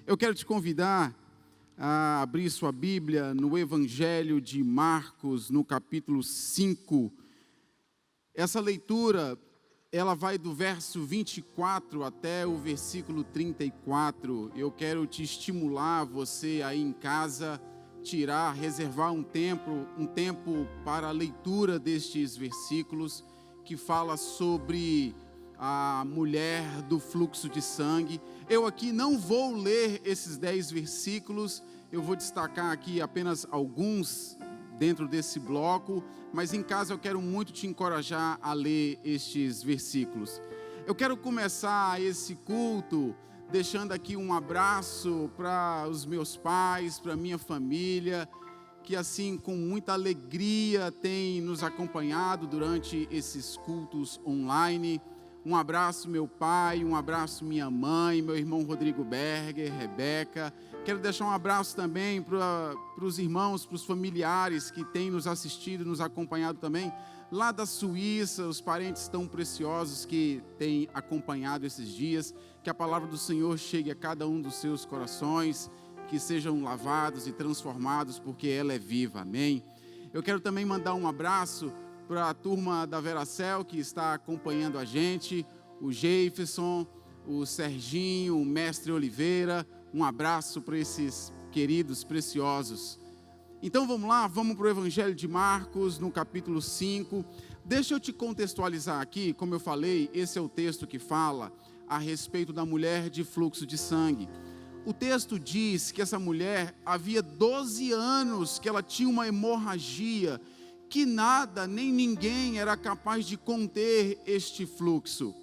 Eu quero te convidar a abrir sua Bíblia no Evangelho de Marcos, no capítulo 5. Essa leitura, ela vai do verso 24 até o versículo 34. Eu quero te estimular, você aí em casa, reservar um tempo para a leitura destes versículos, que fala sobre a mulher do fluxo de sangue. Eu aqui não vou ler esses 10 versículos, eu vou destacar aqui apenas alguns dentro desse bloco, mas em casa eu quero muito te encorajar a ler estes versículos. Eu quero começar esse culto deixando aqui um abraço para os meus pais, para a minha família, que assim com muita alegria tem nos acompanhado durante esses cultos online. Um abraço meu pai, um abraço minha mãe, meu irmão Rodrigo Berger, Rebeca. Quero deixar um abraço também para os irmãos, para os familiares que têm nos assistido, nos acompanhado também, lá da Suíça, os parentes tão preciosos que têm acompanhado esses dias. Que a palavra do Senhor chegue a cada um dos seus corações, que sejam lavados e transformados, porque ela é viva, amém? Eu quero também mandar um abraço para a turma da Veracel que está acompanhando a gente, o Jefferson, o Serginho, o Mestre Oliveira. Um abraço para esses queridos, preciosos. Então vamos lá, vamos para o Evangelho de Marcos, no capítulo 5. Deixa eu te contextualizar aqui, como eu falei, esse é o texto que fala a respeito da mulher de fluxo de sangue. O texto diz que essa mulher havia 12 anos que ela tinha uma hemorragia, que nada nem ninguém era capaz de conter este fluxo.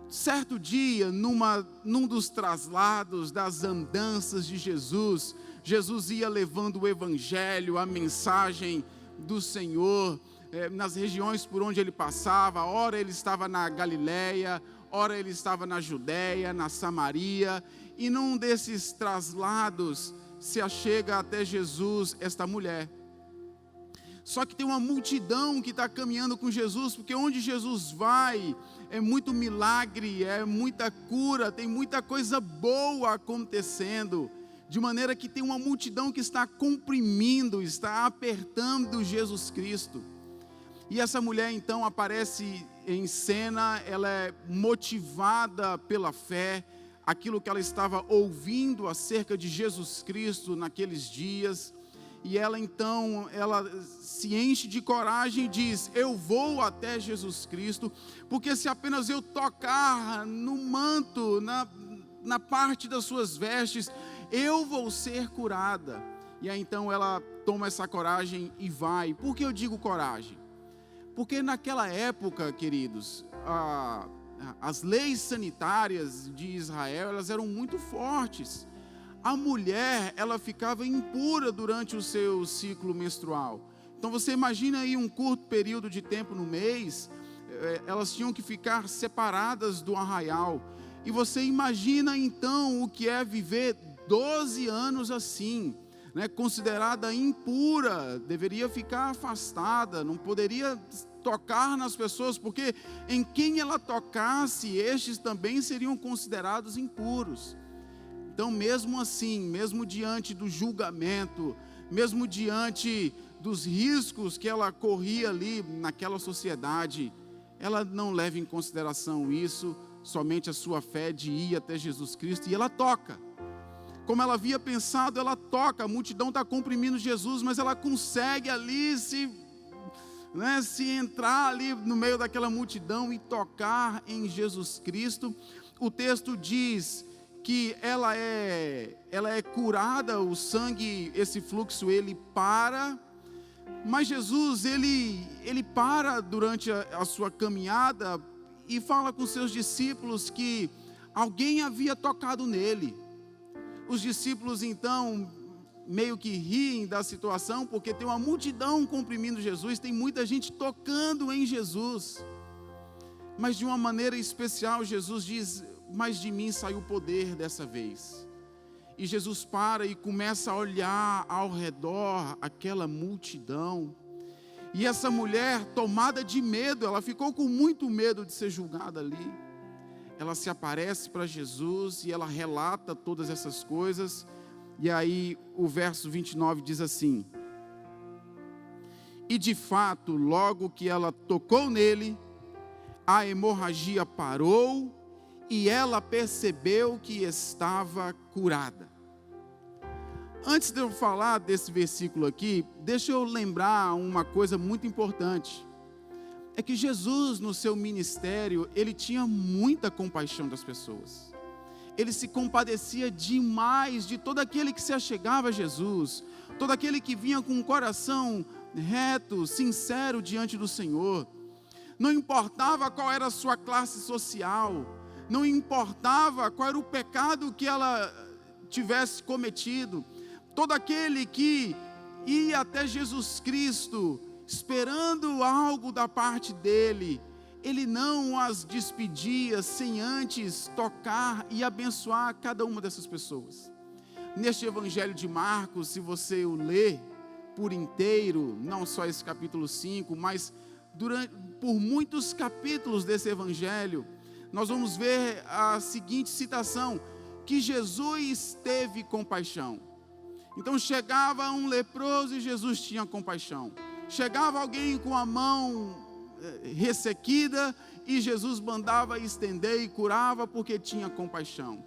Certo dia, num dos traslados das andanças de Jesus, Jesus ia levando o Evangelho, a mensagem do Senhor, nas regiões por onde ele passava. Ora ele estava na Galileia, ora ele estava na Judéia, na Samaria, e num desses traslados se achega até Jesus esta mulher. Só que tem uma multidão que está caminhando com Jesus, porque onde Jesus vai é muito milagre, é muita cura, tem muita coisa boa acontecendo, de maneira que tem uma multidão que está comprimindo, está apertando Jesus Cristo. E essa mulher então aparece em cena, ela é motivada pela fé, aquilo que ela estava ouvindo acerca de Jesus Cristo naqueles dias. E ela então, ela se enche de coragem e diz: eu vou até Jesus Cristo, porque se apenas eu tocar no manto, na parte das suas vestes, eu vou ser curada. E aí então ela toma essa coragem e vai. Por que eu digo coragem? Porque naquela época, queridos, as leis sanitárias de Israel, elas eram muito fortes. A mulher, ela ficava impura durante o seu ciclo menstrual. Então você imagina aí um curto período de tempo no mês, elas tinham que ficar separadas do arraial. E você imagina então o que é viver 12 anos assim, né? Considerada impura, deveria ficar afastada, não poderia tocar nas pessoas, porque em quem ela tocasse, estes também seriam considerados impuros. Então, mesmo assim, mesmo diante do julgamento, mesmo diante dos riscos que ela corria ali naquela sociedade, ela não leva em consideração isso, somente a sua fé de ir até Jesus Cristo, e ela toca. Como ela havia pensado, ela toca. A multidão está comprimindo Jesus, mas ela consegue ali se entrar ali no meio daquela multidão e tocar em Jesus Cristo. O texto diz que ela é curada, o sangue, esse fluxo, ele para, mas Jesus, ele para durante a sua caminhada e fala com seus discípulos que alguém havia tocado nele. Os discípulos então meio que riem da situação, porque tem uma multidão comprimindo Jesus, tem muita gente tocando em Jesus, mas de uma maneira especial Jesus diz: mas de mim saiu o poder dessa vez. E Jesus para e começa a olhar ao redor aquela multidão. E essa mulher, tomada de medo, ela ficou com muito medo de ser julgada ali. ela se aparece para Jesus e ela relata todas essas coisas. E aí o verso 29 diz assim: e de fato, logo que ela tocou nele, a hemorragia parou e ela percebeu que estava curada. Antes de eu falar desse versículo aqui, deixa eu lembrar uma coisa muito importante. É que Jesus, no seu ministério, ele tinha muita compaixão das pessoas. Ele se compadecia demais de todo aquele que se achegava a Jesus, todo aquele que vinha com um coração reto, sincero diante do Senhor. Não importava qual era a sua classe social, não importava qual era o pecado que ela tivesse cometido. Todo aquele que ia até Jesus Cristo esperando algo da parte dele, ele não as despedia sem antes tocar e abençoar cada uma dessas pessoas. Neste Evangelho de Marcos, se você o ler por inteiro, não só esse capítulo 5, mas por muitos capítulos desse Evangelho, nós vamos ver a seguinte citação: que Jesus teve compaixão. Então chegava um leproso e Jesus tinha compaixão. Chegava alguém com a mão ressequida e Jesus mandava estender e curava porque tinha compaixão.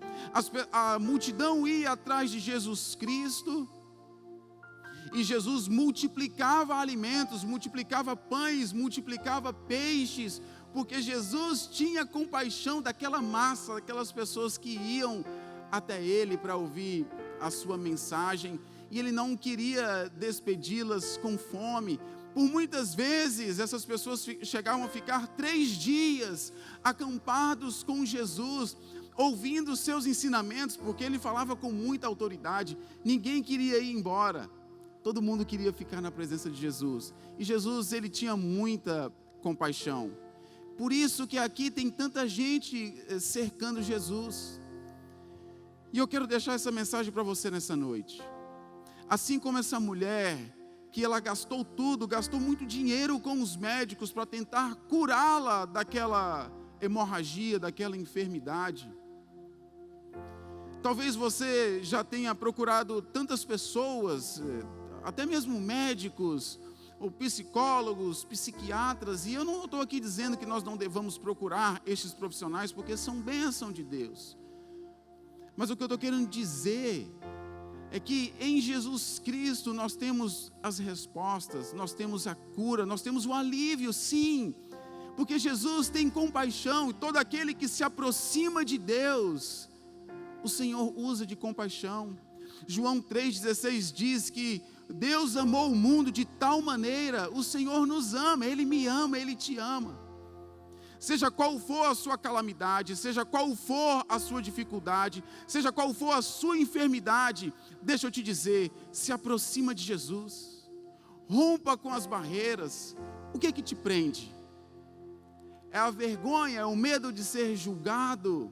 A multidão ia atrás de Jesus Cristo e Jesus multiplicava alimentos, multiplicava pães, multiplicava peixes, porque Jesus tinha compaixão daquela massa, daquelas pessoas que iam até ele para ouvir a sua mensagem, e ele não queria despedi-las com fome. Por muitas vezes essas pessoas chegavam a ficar 3 dias acampados com Jesus, ouvindo os seus ensinamentos, porque ele falava com muita autoridade. Ninguém queria ir embora, todo mundo queria ficar na presença de Jesus, e Jesus, ele tinha muita compaixão. Por isso que aqui tem tanta gente cercando Jesus. E eu quero deixar essa mensagem para você nessa noite. Assim como essa mulher, que ela gastou tudo, gastou muito dinheiro com os médicos para tentar curá-la daquela hemorragia, daquela enfermidade. Talvez você já tenha procurado tantas pessoas, até mesmo médicos, ou psicólogos, psiquiatras, e eu não estou aqui dizendo que nós não devamos procurar estes profissionais, porque são bênção de Deus. Mas o que eu estou querendo dizer é que em Jesus Cristo nós temos as respostas, nós temos a cura, nós temos o alívio, sim, porque Jesus tem compaixão, e todo aquele que se aproxima de Deus, o Senhor usa de compaixão. João 3,16 diz que Deus amou o mundo de tal maneira, o Senhor nos ama, Ele me ama, Ele te ama. Seja qual for a sua calamidade, seja qual for a sua dificuldade, seja qual for a sua enfermidade, deixa eu te dizer, se aproxima de Jesus, rompa com as barreiras. O que te prende? É a vergonha, é o medo de ser julgado,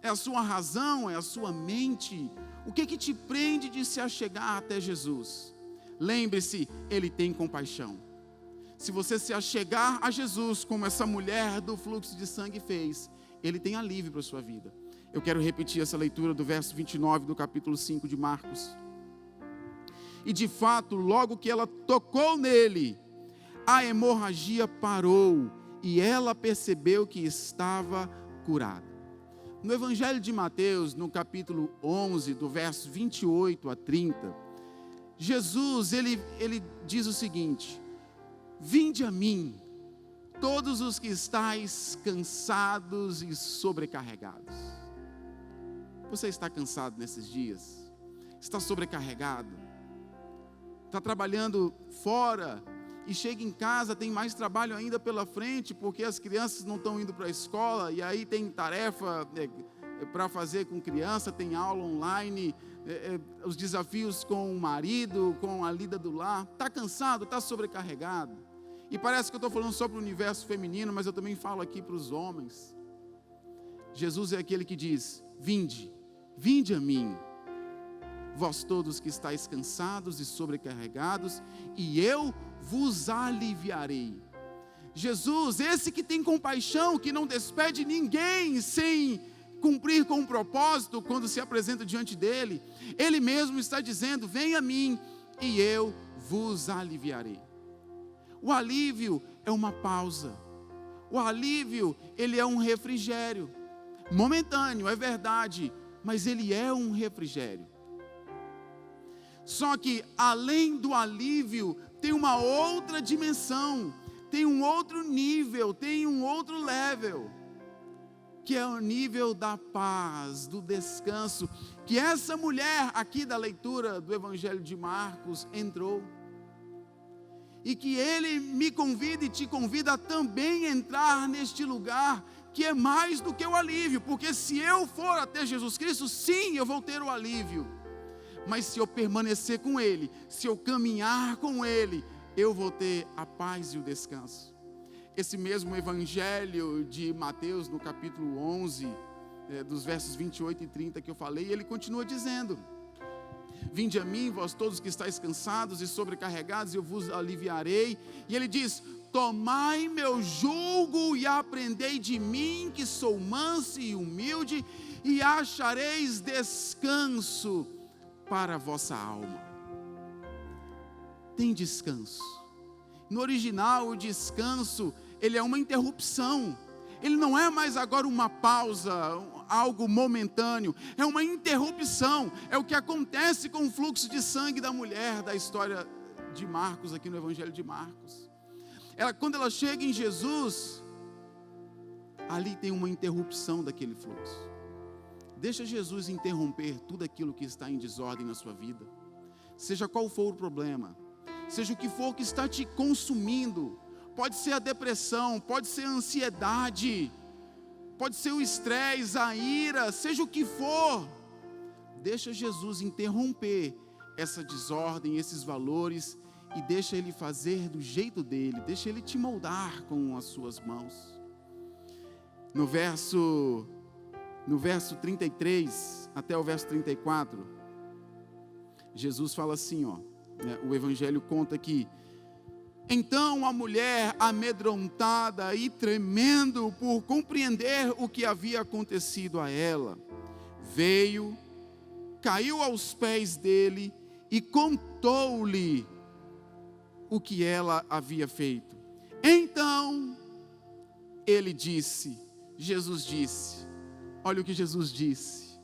é a sua razão, é a sua mente? O que te prende de se achegar até Jesus? Lembre-se, Ele tem compaixão. Se você se achegar a Jesus, como essa mulher do fluxo de sangue fez, Ele tem alívio para a sua vida. Eu quero repetir essa leitura do verso 29 do capítulo 5 de Marcos. E de fato, logo que ela tocou nele, a hemorragia parou e ela percebeu que estava curada. No Evangelho de Mateus, no capítulo 11, do verso 28 a 30, Jesus, ele diz o seguinte: vinde a mim, todos os que estáis cansados e sobrecarregados. Você está cansado nesses dias? Está sobrecarregado? Está trabalhando fora e chega em casa, tem mais trabalho ainda pela frente, porque as crianças não estão indo para a escola, e aí tem tarefa para fazer com criança, tem aula online, os desafios com o marido, com a lida do lar. Está cansado, está sobrecarregado. E parece que eu estou falando só para o universo feminino, mas eu também falo aqui para os homens. Jesus é aquele que diz: vinde a mim, vós todos que estáis cansados e sobrecarregados, e eu vos aliviarei. Jesus, esse que tem compaixão, que não despede ninguém sem cumprir com o propósito quando se apresenta diante dele, ele mesmo está dizendo: venha a mim e eu vos aliviarei. O alívio é uma pausa. O alívio, ele é um refrigério. Momentâneo, é verdade, mas ele é um refrigério. Só que, além do alívio, tem uma outra dimensão, tem um outro nível, tem um outro level, que é o nível da paz, do descanso, que essa mulher aqui da leitura do Evangelho de Marcos entrou. E que ele me convida e te convida a também entrar neste lugar, que é mais do que o alívio, porque se eu for até Jesus Cristo, sim, eu vou ter o alívio, mas se eu permanecer com Ele, se eu caminhar com Ele, eu vou ter a paz e o descanso. Esse mesmo Evangelho de Mateus, no capítulo 11, dos versos 28 e 30 que eu falei, ele continua dizendo: vinde a mim, vós todos que estáis cansados e sobrecarregados, e eu vos aliviarei. E ele diz: tomai meu jugo e aprendei de mim, que sou manso e humilde, e achareis descanso para a vossa alma. Tem descanso. No original, o descanso, ele é uma interrupção. Ele não é mais agora uma pausa, algo momentâneo, é uma interrupção. É o que acontece com o fluxo de sangue da mulher da história de Marcos, aqui no Evangelho de Marcos. Quando ela chega em Jesus, ali tem uma interrupção daquele fluxo. Deixa Jesus interromper tudo aquilo que está em desordem na sua vida. Seja qual for o problema, seja o que for que está te consumindo, pode ser a depressão, pode ser a ansiedade, pode ser o estresse, a ira, seja o que for, deixa Jesus interromper essa desordem, esses valores, e deixa Ele fazer do jeito dele, deixa Ele te moldar com as suas mãos. No verso 33 até o verso 34, Jesus fala assim, o Evangelho conta que: então a mulher, amedrontada e tremendo por compreender o que havia acontecido a ela, veio, caiu aos pés dele e contou-lhe o que ela havia feito. Então Jesus disse, olha o que Jesus disse.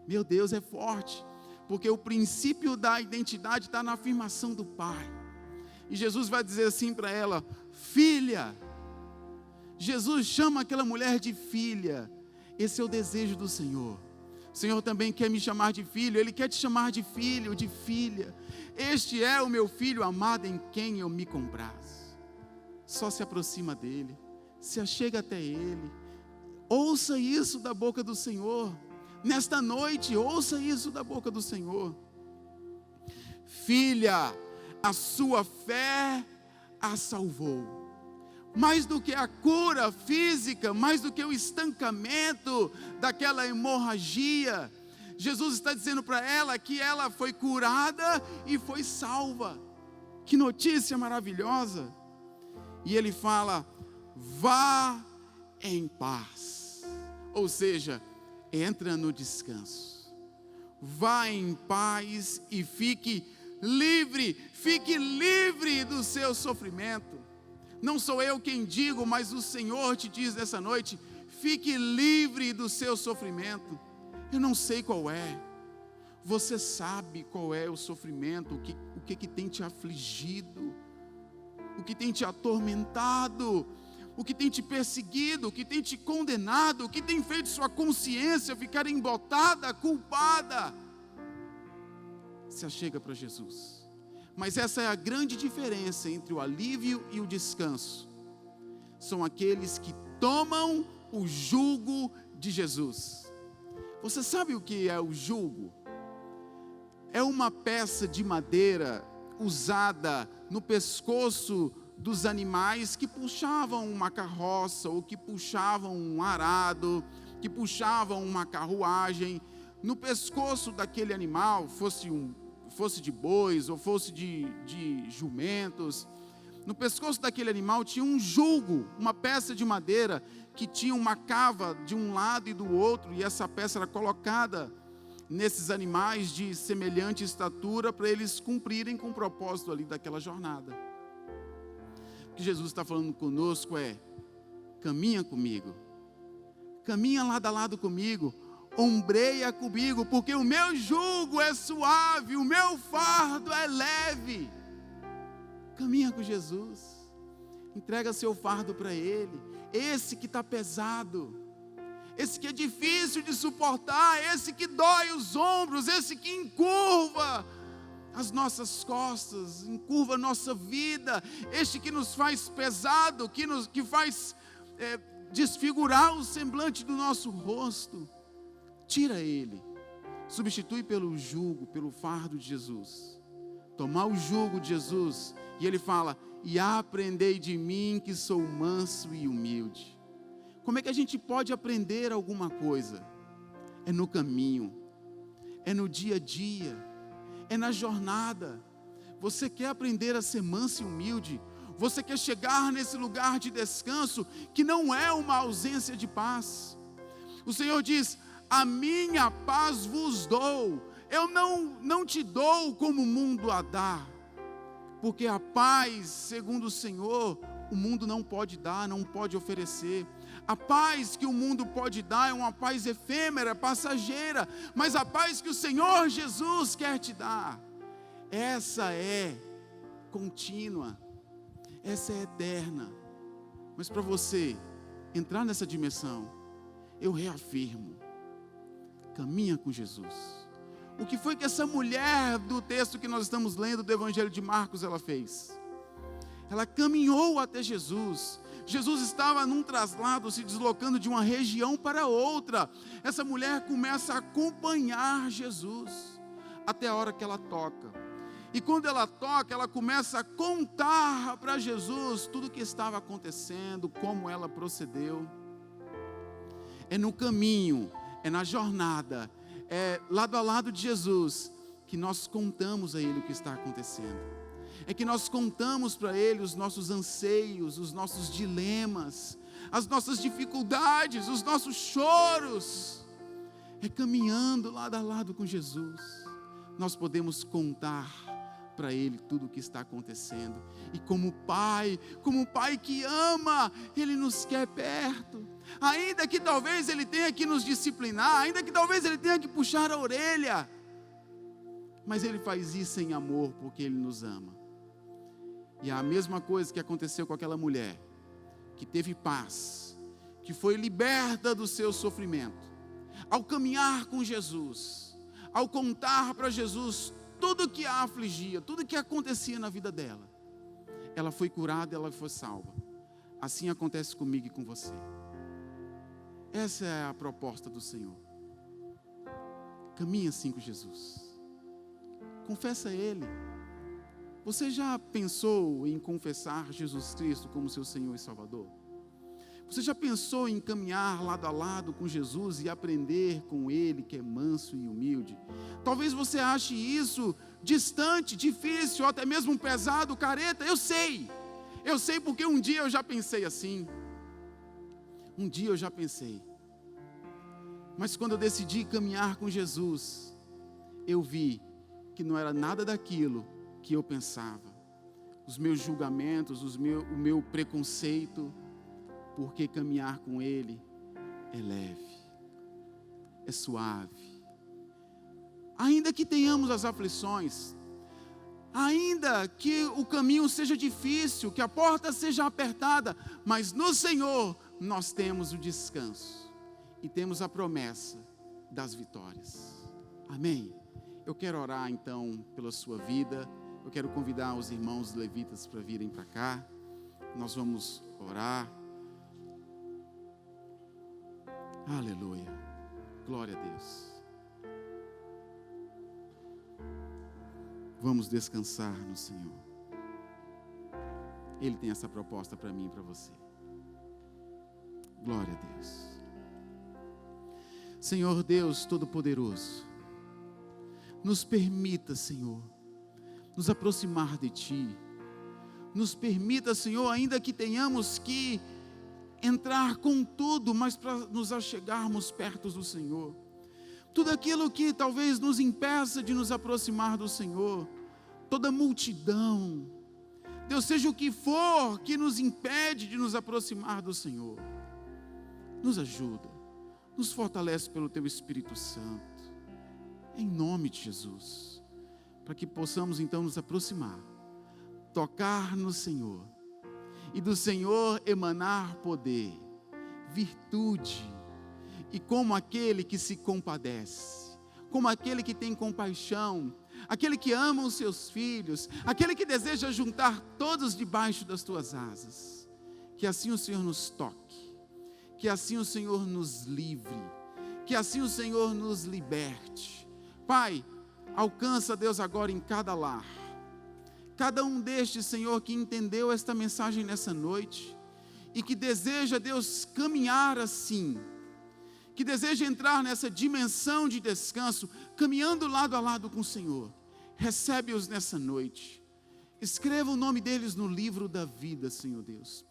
Meu Deus, é forte, porque o princípio da identidade está na afirmação do Pai. E Jesus vai dizer assim para ela: filha. Jesus chama aquela mulher de filha. Esse é o desejo do Senhor. O Senhor também quer me chamar de filho. Ele quer te chamar de filho, de filha. Este é o meu filho amado, em quem eu me comprazo. Só se aproxima dele, se achega até ele. Ouça isso da boca do Senhor. Nesta noite, ouça isso da boca do Senhor. Filha, a sua fé a salvou. Mais do que a cura física, mais do que o estancamento daquela hemorragia, Jesus está dizendo para ela que ela foi curada e foi salva. Que notícia maravilhosa! E ele fala: vá em paz. Ou seja, entra no descanso. Vá em paz e fique livre do seu sofrimento. Não sou eu quem digo, mas o Senhor te diz nessa noite: fique livre do seu sofrimento. Eu não sei qual é, você sabe qual é o sofrimento, o que tem te afligido, o que tem te atormentado, o que tem te perseguido, o que tem te condenado, o que tem feito sua consciência ficar embotada, culpada. Se achega para Jesus. Mas essa é a grande diferença entre o alívio e o descanso. São aqueles que tomam o jugo de Jesus. Você sabe o que é o jugo? É uma peça de madeira usada no pescoço dos animais que puxavam uma carroça, ou que puxavam um arado, que puxavam uma carruagem. No pescoço daquele animal, fosse de bois ou fosse de jumentos, No pescoço daquele animal tinha um jugo, uma peça de madeira que tinha uma cava de um lado e do outro, e essa peça era colocada nesses animais de semelhante estatura para eles cumprirem com o propósito ali daquela jornada. O que Jesus está falando conosco é: caminha comigo, caminha lado a lado comigo, ombreia comigo, porque o meu jugo é suave, o meu fardo é leve. Caminha com Jesus, entrega seu fardo para Ele, esse que está pesado, esse que é difícil de suportar, esse que dói os ombros, esse que encurva as nossas costas, encurva a nossa vida, este que nos faz pesado, que faz desfigurar o semblante do nosso rosto. Tira ele, substitui pelo jugo, pelo fardo de Jesus. Tomar o jugo de Jesus, e ele fala: e aprendei de mim que sou manso e humilde. Como é que a gente pode aprender alguma coisa? É no caminho, é no dia a dia, é na jornada. Você quer aprender a ser manso e humilde? Você quer chegar nesse lugar de descanso que não é uma ausência de paz? O Senhor diz: a minha paz vos dou, eu não te dou como o mundo a dá, porque a paz, segundo o Senhor, o mundo não pode dar, não pode oferecer. A paz que o mundo pode dar é uma paz efêmera, passageira, mas a paz que o Senhor Jesus quer te dar, essa é contínua, essa é eterna. Mas para você entrar nessa dimensão, eu reafirmo: caminha com Jesus. O que foi que essa mulher do texto que nós estamos lendo do Evangelho de Marcos ela fez? Ela caminhou até Jesus. Jesus estava num traslado, se deslocando de uma região para outra. Essa mulher começa a acompanhar Jesus até a hora que ela toca. E quando ela toca, ela começa a contar para Jesus tudo o que estava acontecendo, como ela procedeu. É no caminho, é na jornada, é lado a lado de Jesus que nós contamos a Ele o que está acontecendo. É que nós contamos para Ele os nossos anseios, os nossos dilemas, as nossas dificuldades, os nossos choros. É caminhando lado a lado com Jesus, nós podemos contar para Ele tudo o que está acontecendo. E como Pai que ama, Ele nos quer perto. Ainda que talvez Ele tenha que nos disciplinar, ainda que talvez Ele tenha que puxar a orelha, mas Ele faz isso em amor, porque Ele nos ama. E é a mesma coisa que aconteceu com aquela mulher, que teve paz, que foi liberta do seu sofrimento, ao caminhar com Jesus, ao contar para Jesus tudo que a afligia, tudo que acontecia na vida dela, ela foi curada, ela foi salva. Assim acontece comigo e com você. Essa é a proposta do Senhor. Caminha assim com Jesus, confessa a Ele. Você já pensou em confessar Jesus Cristo como seu Senhor e Salvador? Você já pensou em caminhar lado a lado com Jesus e aprender com Ele, que é manso e humilde? Talvez você ache isso distante, difícil, ou até mesmo pesado, careta. Eu sei porque um dia eu já pensei assim. Um dia eu já pensei. Mas quando eu decidi caminhar com Jesus, eu vi que não era nada daquilo que eu pensava. Os meus julgamentos, o meu preconceito, porque caminhar com Ele é leve, é suave. Ainda que tenhamos as aflições, ainda que o caminho seja difícil, que a porta seja apertada, mas no Senhor nós temos o descanso e temos a promessa das vitórias. Amém? Eu quero orar então pela sua vida. Eu quero convidar os irmãos levitas para virem para cá. Nós vamos orar. Aleluia. Glória a Deus. Vamos descansar no Senhor. Ele tem essa proposta para mim e para você. Glória a Deus. Senhor Deus Todo-Poderoso, nos permita, Senhor, nos aproximar de Ti, nos permita, Senhor, ainda que tenhamos que entrar com tudo, mas para nos achegarmos perto do Senhor. Tudo aquilo que talvez nos impeça de nos aproximar do Senhor, toda multidão, Deus, seja o que for que nos impede de nos aproximar do Senhor, nos ajuda, nos fortalece pelo Teu Espírito Santo, em nome de Jesus, para que possamos então nos aproximar, tocar no Senhor, e do Senhor emanar poder, virtude, e como aquele que se compadece, como aquele que tem compaixão, aquele que ama os seus filhos, aquele que deseja juntar todos debaixo das tuas asas, que assim o Senhor nos toque, que assim o Senhor nos livre, que assim o Senhor nos liberte. Pai, alcança, Deus, agora em cada lar, cada um destes, Senhor, que entendeu esta mensagem nessa noite, e que deseja, Deus, caminhar assim, que deseja entrar nessa dimensão de descanso, caminhando lado a lado com o Senhor, recebe-os nessa noite, escreva o nome deles no livro da vida, Senhor Deus,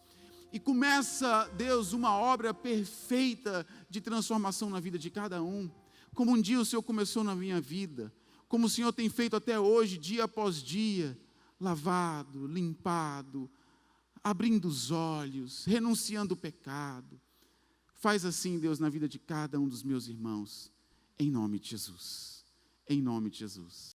e começa, Deus, uma obra perfeita de transformação na vida de cada um, como um dia o Senhor começou na minha vida, como o Senhor tem feito até hoje, dia após dia, lavado, limpado, abrindo os olhos, renunciando o pecado. Faz assim, Deus, na vida de cada um dos meus irmãos, em nome de Jesus, em nome de Jesus.